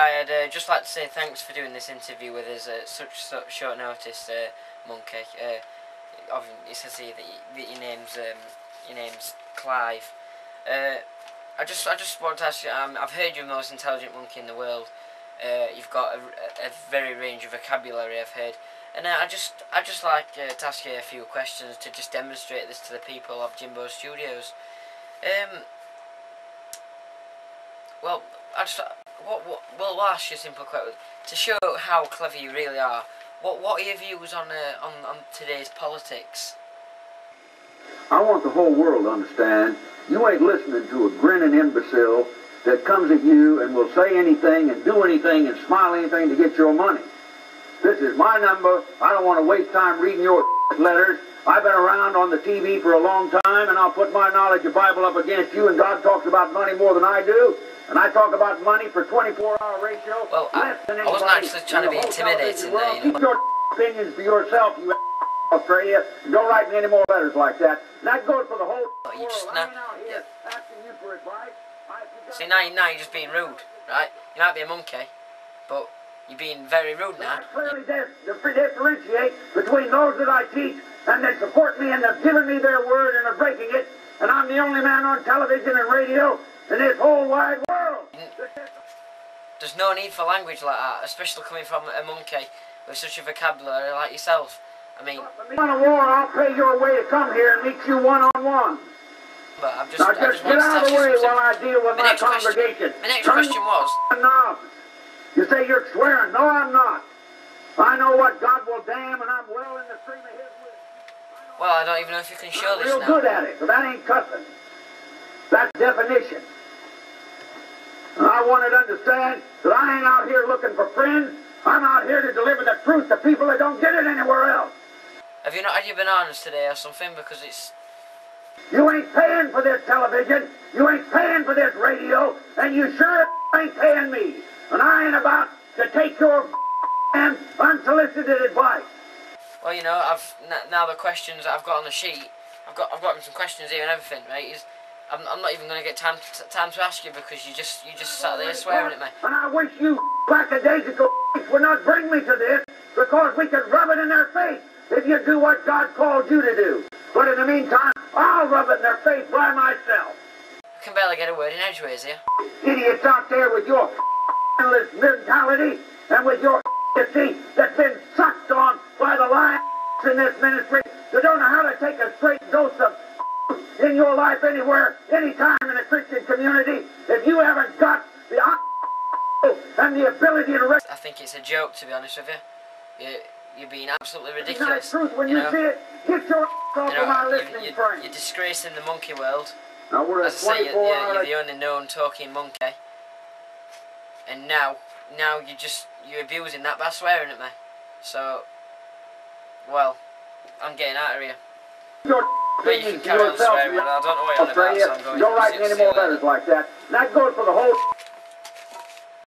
Hi, I'd just like to say thanks for doing this interview with us at such short notice, Monkey. It says here that your name's Clive. I just want to ask you. I've heard you're the most intelligent monkey in the world. You've got a very range of vocabulary, I've heard, and I just like to ask you a few questions to just demonstrate this to the people of Jimbo Studios. Well, we'll ask you a simple question to show how clever you really are. What are your views on today's politics? I want the whole world to understand you ain't listening to a grinning imbecile that comes at you and will say anything and do anything and smile anything to get your money. This is my number. I don't want to waste time reading your letters. I've been around on the TV for a long time, and I'll put my knowledge of Bible up against you, and God talks about money more than I do. And I talk about money for 24-hour ratio. Well, I wasn't actually trying to be intimidating there, you know. Keep your opinions to yourself, you Australia. Don't write me any more letters like that. And that goes for the whole world. You just I ain't out here asking you for advice. See, now you're just being rude, right? You might be a monkey, but you're being very rude now. I clearly differentiate between those that I teach and that support me and have given me their word and are breaking it. And I'm the only man on television and radio in this whole wide world. There's no need for language like that, especially coming from a monkey with such a vocabulary like yourself. I mean, if you want a war, I'll pay your way to come here and meet you one-on-one. But I just get out of the way while I deal with my congregation. My next question was... No. You say you're swearing. No, I'm not. I know what God will damn, and I'm well in the stream of His will. Well, I don't even know if you can show this now. I'm real good at it, but that ain't cussing. That's definition. And I want to understand that I ain't out here looking for friends. I'm out here to deliver the truth to people that don't get it anywhere else. Have you not had your bananas today or something? Because it's... You ain't paying for this television. You ain't paying for this radio. And you sure ain't paying me. And I ain't about to take your unsolicited advice. Well, you know, now the questions that I've got on the sheet, I've got some questions here and everything, right? I'm not even going to get time to ask you because you just sat there swearing at me. And I wish you lackadaisical would not bring me to this because we could rub it in their face if you do what God called you to do. But in the meantime, I'll rub it in their face by myself. I can barely get a word in edgeways here. Idiots out there with your endless mentality and with your see that's been sucked on by the lions in this ministry. You don't know how to take a straight dose of in your life anywhere, anytime in a Christian community. If you haven't got the and the ability to... I think it's a joke, to be honest with you. You're being absolutely ridiculous. It's not truth when you see it. Get your off of my listening frame. You're disgracing the monkey world. Now we're As I say, you're the only known talking monkey. And now you're abusing that by swearing at me. So, well, I'm getting out of here. But you can carry on swearing, I don't know what you're on about, so I'm going to don't write me any more letters like that. And that goes for the whole